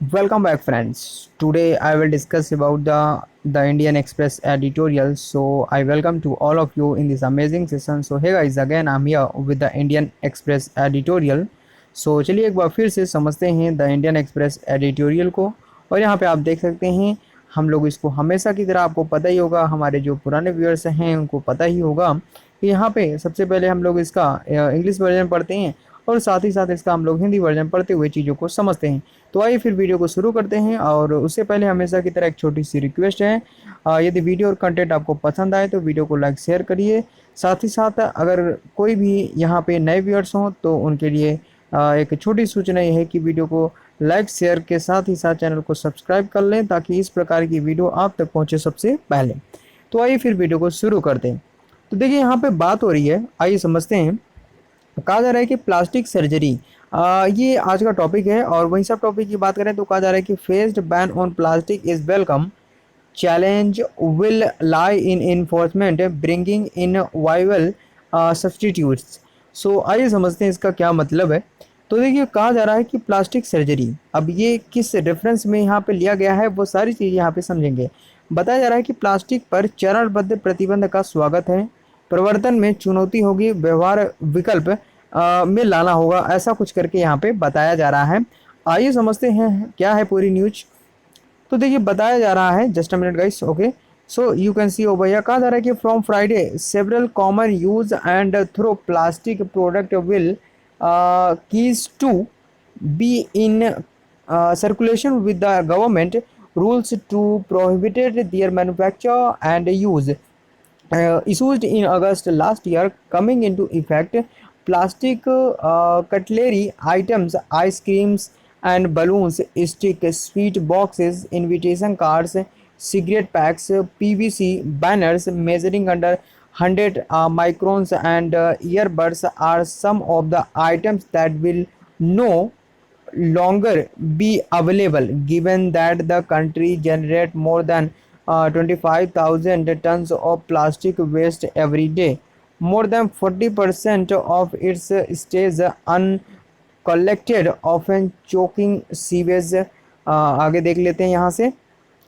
Welcome back, friends. Today I will discuss about the Indian Express editorial. So I welcome to all of you in this amazing session. So hey guys, again I'm here with the Indian Express editorial. So चलिए एक बार फिर से समझते हैं the Indian express editorial को। और यहाँ पे आप देख सकते हैं हम लोग इसको हमेशा की तरह, आपको पता ही होगा, हमारे जो पुराने व्यूअर्स हैं उनको पता ही होगा कि यहाँ पे सबसे पहले हम लोग इसका इंग्लिश वर्जन पढ़ते हैं और साथ ही साथ इसका हम लोग हिंदी वर्जन पढ़ते हुए चीज़ों को समझते हैं। तो आइए फिर वीडियो को शुरू करते हैं। और उससे पहले हमेशा की तरह एक छोटी सी रिक्वेस्ट है, यदि वीडियो और कंटेंट आपको पसंद आए तो वीडियो को लाइक शेयर करिए। साथ ही साथ अगर कोई भी यहाँ पे नए व्यूअर्स हों तो उनके लिए एक छोटी सूचना ये है कि वीडियो को लाइक शेयर के साथ ही साथ चैनल को सब्सक्राइब कर लें ताकि इस प्रकार की वीडियो आप तक पहुँचे सबसे पहले। तो आइए फिर वीडियो को शुरू करते हैं। तो देखिए यहाँ पे बात हो रही है, आइए समझते हैं। कहा जा रहा है कि प्लास्टिक सर्जरी, ये आज का टॉपिक है। और वहीं सब टॉपिक की बात करें तो कहा जा रहा है कि phased ban on plastic is welcome, challenge will lie in enforcement bringing in viable substitutes. So आइए समझते हैं इसका क्या मतलब है। तो देखिए कहा जा रहा है कि प्लास्टिक सर्जरी, अब ये किस रेफरेंस में यहाँ पे लिया गया है वो सारी चीज़ यहाँ पे समझेंगे। बताया जा रहा है कि प्लास्टिक पर चरणबद्ध प्रतिबंध का स्वागत है, प्रवर्तन में चुनौती होगी, व्यवहार विकल्प में लाना होगा, ऐसा कुछ करके यहाँ पे बताया जा रहा है। आइए समझते हैं क्या है पूरी न्यूज। तो देखिए बताया जा रहा है, just a minute guys, okay. So you can see over here, कहा जा रहा है कि from Friday several common use and throw plastic product will cease to be in circulation with the government rules to prohibit their manufacture and use issued in August last year coming into effect. Plastic cutlery items, ice creams and balloons, stick, sweet boxes, invitation cards, cigarette packs, PVC banners measuring under 100 microns and earbuds are some of the items that will no longer be available, given that the country generates more than 25,000 tons of plastic waste every day. More than 40% of its stays uncollected, often choking sewage. आगे देख लेते हैं यहाँ से।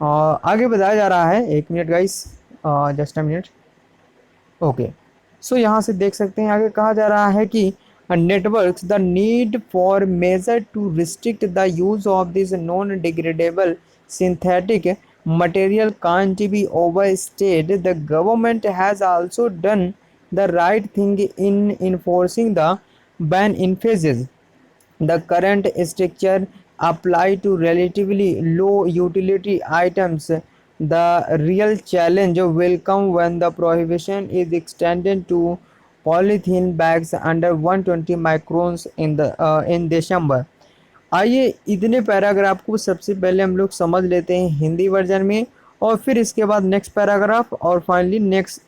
आगे बताया जा रहा है, एक minute guys, just a minute, okay. So यहाँ से देख सकते हैं आगे कहा जा रहा है कि networks the need for measure to restrict the use of this non-degradable synthetic material can't be overstated. The government has also done the right thing in enforcing the ban in phases. The current structure apply to relatively low utility items. The real challenge will come when the prohibition is extended to polythene bags under 120 microns in December. आइए इतने paragraph को सबसे पहले हम लोग समझ लेते हैं हिंदी वर्जन में, और फिर इसके बाद नेक्स्ट पैराग्राफ और फाइनली नेक्स्ट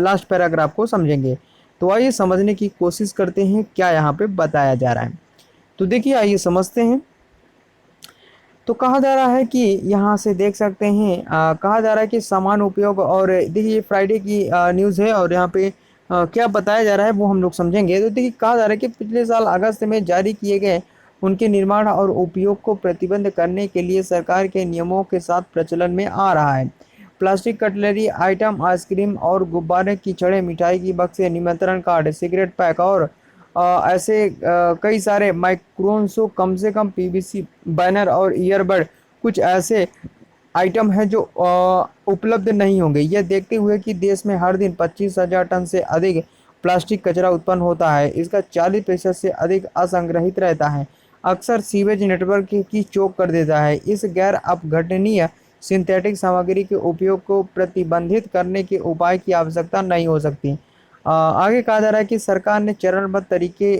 लास्ट पैराग्राफ को समझेंगे। तो आइए समझने की कोशिश करते हैं क्या यहाँ पे बताया जा रहा है। तो देखिए आइए समझते हैं। तो कहा जा रहा है कि यहाँ से देख सकते हैं, कहा जा रहा है कि समान उपयोग, और देखिए फ्राइडे की न्यूज़ है और यहाँ पे क्या बताया जा रहा है वो हम लोग समझेंगे। तो देखिए कहा जा रहा है कि पिछले साल अगस्त में जारी किए गए उनके निर्माण और उपयोग को प्रतिबंध करने के लिए सरकार के नियमों के साथ प्रचलन में आ रहा है। प्लास्टिक कटलरी आइटम, आइसक्रीम और गुब्बारे की छड़े, मिठाई की बक्से, निमंत्रण कार्ड, सिगरेट पैक और ऐसे कई सारे माइक्रोन्सो, कम से कम पीवीसी बैनर और ईयरबड कुछ ऐसे आइटम हैं जो उपलब्ध नहीं होंगे। यह देखते हुए कि देश में हर दिन 25,000 टन से अधिक प्लास्टिक कचरा उत्पन्न होता है, इसका 40% से अधिक असंग्रहित रहता है, अक्सर सीवेज नेटवर्क की चोक कर देता है। इस गैर अपघटनीय सिंथेटिक सामग्री के उपयोग को प्रतिबंधित करने के उपाय की आवश्यकता नहीं हो सकती। आगे कहा जा रहा है कि सरकार ने चरणबद्ध तरीके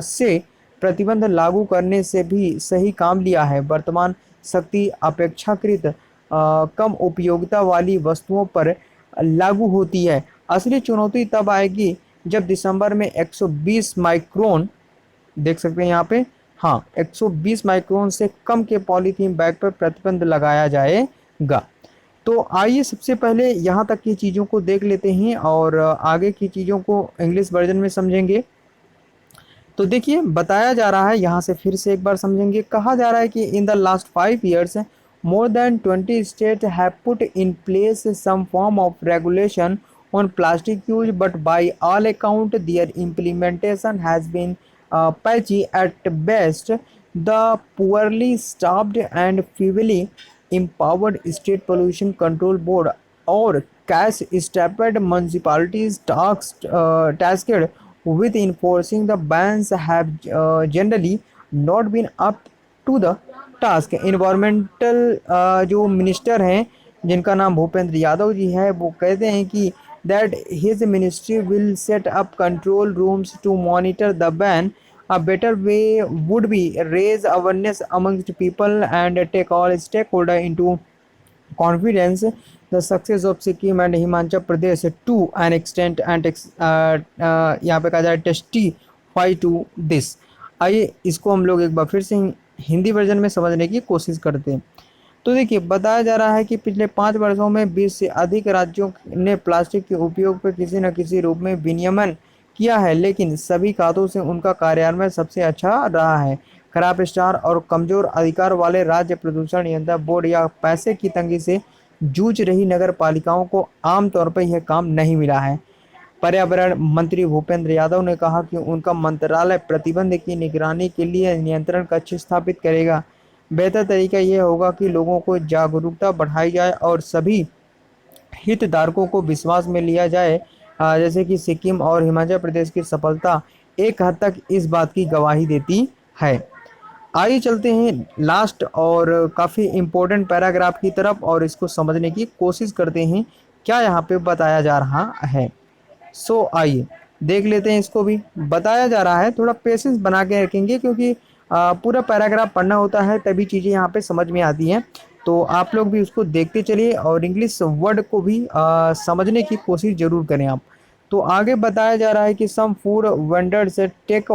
से प्रतिबंध लागू करने से भी सही काम लिया है। वर्तमान सख्ती अपेक्षाकृत कम उपयोगिता वाली वस्तुओं पर लागू होती है। असली चुनौती तब आएगी जब दिसंबर में 120 माइक्रोन, देख सकते हैं यहाँ पे, हाँ 120 माइक्रोन से कम के पॉलीथीन बैग पर प्रतिबंध लगाया जाएगा। तो आइए सबसे पहले यहाँ तक की चीज़ों को देख लेते हैं और आगे की चीज़ों को इंग्लिश वर्जन में समझेंगे। तो देखिए बताया जा रहा है, यहाँ से फिर से एक बार समझेंगे। कहा जा रहा है कि in the last 5 years more than 20 states have put in place some form of regulation on plastic use, but by all account their implementation has been patchy at best. The poorly staffed and feebly empowered state pollution control board or cash strapped municipalities tasked with enforcing the bans have generally not been up to the task. Environmental जो minister हैं जिनका नाम भूपेंद्र यादव जी है, वो कहते हैं कि that his ministry will set up control rooms to monitor the ban. A better way would be raise awareness amongst people and take all stakeholder into confidence. The success of Sikkim and Himachal Pradesh to an extent and यहाँ पे कहा जाए testify to this। आइए इसको हम लोग एक बार फिर से हिंदी वर्जन में समझने की कोशिश करते हैं। तो देखिए बताया जा रहा है कि पिछले 5 वर्षों में 20 से अधिक राज्यों ने प्लास्टिक के उपयोग पर किसी न किसी रूप में विनियमन किया है, लेकिन सभी खातों से उनका कार्यान्वयन सबसे अच्छा रहा है। खराब स्टार और कमजोर अधिकार वाले राज्य प्रदूषण नियंत्रण बोर्ड या पैसे की तंगी से जूझ रही नगर पालिकाओं को आमतौर पर यह काम नहीं मिला है। पर्यावरण मंत्री भूपेंद्र यादव ने कहा कि उनका मंत्रालय प्रतिबंध की निगरानी के लिए नियंत्रण कक्ष स्थापित करेगा। बेहतर तरीका यह होगा कि लोगों को जागरूकता बढ़ाई जाए और सभी हितधारकों को विश्वास में लिया जाए। जैसे कि सिक्किम और हिमाचल प्रदेश की सफलता एक हद तक इस बात की गवाही देती है। आइए चलते हैं लास्ट और काफ़ी इम्पोर्टेंट पैराग्राफ की तरफ और इसको समझने की कोशिश करते हैं क्या यहाँ पे बताया जा रहा है। आइए देख लेते हैं। इसको भी बताया जा रहा है, थोड़ा पेशेंस बना के रखेंगे क्योंकि पूरा पैराग्राफ पढ़ना होता है तभी चीज़ें यहाँ पे समझ में आती हैं। तो आप लोग भी उसको देखते चलिए और इंग्लिश वर्ड को भी समझने की कोशिश ज़रूर करें आप। तो आगे बताया जा रहा है कि some food vendors take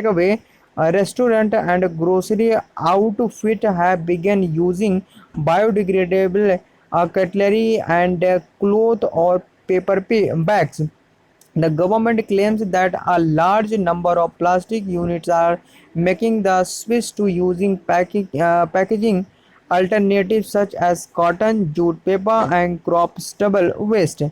away restaurant and grocery outfit have begun using biodegradable cutlery and cloth or paper bags. The government claims that a large number of plastic units are making the switch to using packaging alternatives such as cotton, jute paper, and crop stubble waste.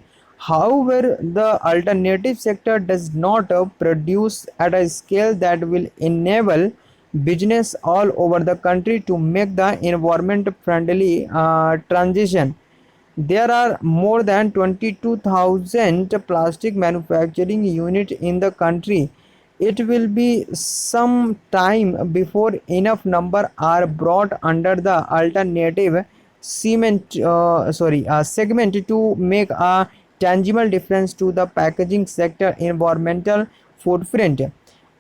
However, the alternative sector does not produce at a scale that will enable business all over the country to make the environment friendly transition. There are more than 22,000 plastic manufacturing units in the country. It will be some time before enough number are brought under the alternative segment to make a tangible difference to the packaging sector environmental footprint.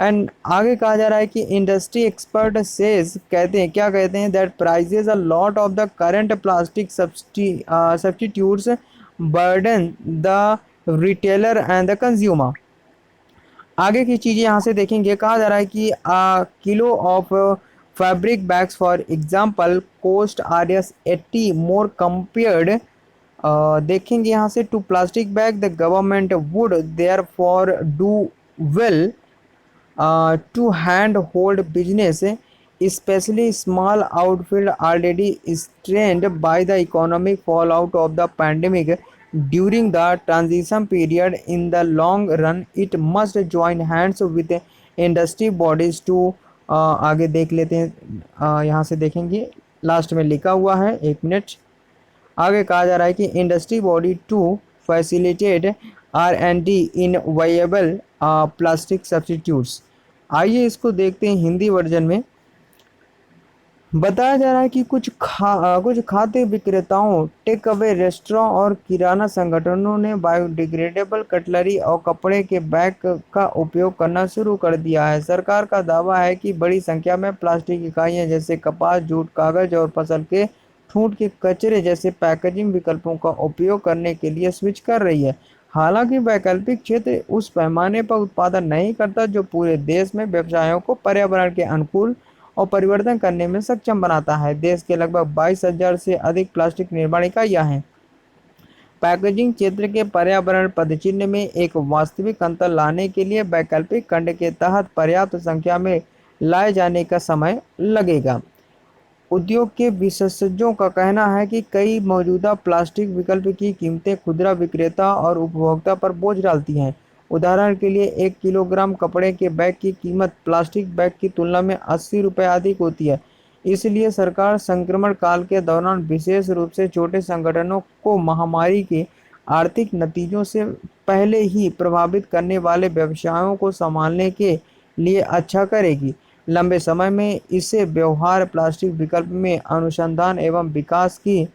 And आगे कहा जा रहा है कि industry expert says कहते हैं, क्या कहते हैं, that prices a lot of the current plastic substitutes burden the retailer and the consumer. आगे की चीज़ें यहाँ से देखेंगे। कहा जा रहा है कि kilo of fabric bags for example cost R S 80 more compared. देखेंगे यहाँ से to plastic bag. The government would therefore do well to hand-hold business, especially small outfit already strained by the economic fallout of the pandemic. During the transition period, in the long run, it must join hands with industry bodies to आगे देख लेते हैं। यहाँ से देखेंगे last में लिखा हुआ है, 1 मिनट। आगे कहा जा रहा है कि industry body to facilitate R&D in viable plastic substitutes. आइए इसको देखते हैं हिंदी वर्जन में। बताया जा रहा है कि कुछ खाद्य विक्रेताओं, टेक अवे रेस्टोरेंट और किराना संगठनों ने बायोडिग्रेडेबल कटलरी और कपड़े के बैग का उपयोग करना शुरू कर दिया है। सरकार का दावा है कि बड़ी संख्या में प्लास्टिक इकाइयां जैसे कपास, जूट, कागज और फसल के ठूंठ के कचरे जैसे पैकेजिंग विकल्पों का उपयोग करने के लिए स्विच कर रही है। हालांकि वैकल्पिक क्षेत्र उस पैमाने पर उत्पादन नहीं करता जो पूरे देश में व्यवसायों को पर्यावरण के अनुकूल और परिवर्तन करने में सक्षम बनाता है। देश के लगभग 22,000 से अधिक प्लास्टिक निर्माण इकाइयाँ हैं। पैकेजिंग क्षेत्र के पर्यावरण पदचिह्न में एक वास्तविक अंतर लाने के लिए वैकल्पिक खंड के तहत पर्याप्त संख्या में लाए जाने का समय लगेगा। उद्योग के विशेषज्ञों का कहना है कि कई मौजूदा प्लास्टिक विकल्प की कीमतें खुदरा विक्रेता और उपभोक्ता पर बोझ डालती हैं। उदाहरण के लिए 1 किलोग्राम कपड़े के बैग की कीमत प्लास्टिक बैग की तुलना में 80 रुपये अधिक होती है। इसलिए सरकार संक्रमण काल के दौरान विशेष रूप से छोटे संगठनों को महामारी के आर्थिक नतीजों से पहले ही प्रभावित करने वाले व्यवसायों को संभालने के लिए अच्छा करेगी। लंबे समय में इसे व्यवहार प्लास्टिक विकल्प में अनुसंधान एवं विकास की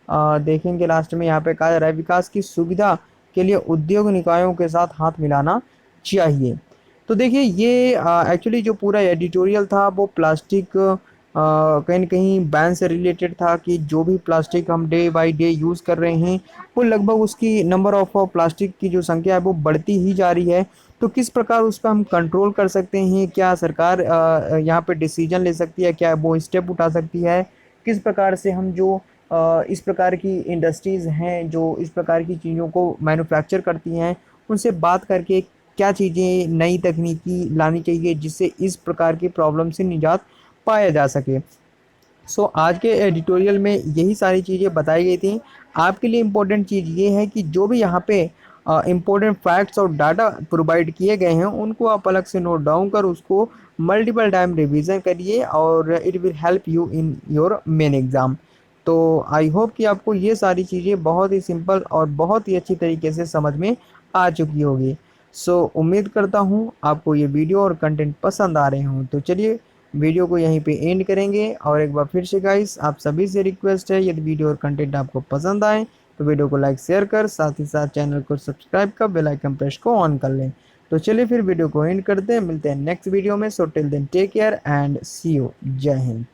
देखेंगे लास्ट में यहाँ पे कहा जा रहा है विकास की सुविधा के लिए उद्योग निकायों के साथ हाथ मिलाना चाहिए। तो देखिए ये एक्चुअली जो पूरा एडिटोरियल था वो प्लास्टिक कहीं न कहीं बैन से रिलेटेड था कि जो भी प्लास्टिक हम डे बाय डे यूज़ कर रहे हैं वो लगभग उसकी नंबर ऑफ प्लास्टिक की जो संख्या है वो बढ़ती ही जा रही है। तो किस प्रकार उसका हम कंट्रोल कर सकते हैं? क्या सरकार यहाँ पे डिसीजन ले सकती है? क्या वो स्टेप उठा सकती है? किस प्रकार से हम जो इस प्रकार की इंडस्ट्रीज़ हैं जो इस प्रकार की चीज़ों को मैन्युफैक्चर करती हैं उनसे बात करके क्या चीज़ें नई तकनीकी लानी चाहिए जिससे इस प्रकार की प्रॉब्लम से निजात पाया जा सके। सो आज के एडिटोरियल में यही सारी चीज़ें बताई गई थी। आपके लिए इम्पोर्टेंट चीज़ ये है कि जो भी यहाँ पे इम्पोर्टेंट फैक्ट्स और डाटा प्रोवाइड किए गए हैं उनको आप अलग से नोट डाउन कर उसको मल्टीपल टाइम रिवीजन करिए और it will help you in your main exam. तो आई होप कि आपको ये सारी चीज़ें बहुत ही सिंपल और बहुत ही अच्छी तरीके से समझ में आ चुकी होगी। सो उम्मीद करता हूँ आपको ये वीडियो और कंटेंट पसंद आ रहे हों। तो चलिए वीडियो को यहीं पे एंड करेंगे और एक बार फिर से गाइस आप सभी से रिक्वेस्ट है यदि वीडियो और कंटेंट आपको पसंद आए तो वीडियो को लाइक शेयर कर साथ ही साथ चैनल को सब्सक्राइब कर बेल आइकन प्रेस को ऑन कर लें। तो चलिए फिर वीडियो को एंड करते हैं, मिलते हैं नेक्स्ट वीडियो में। So till then take care and see you. Jai Hind.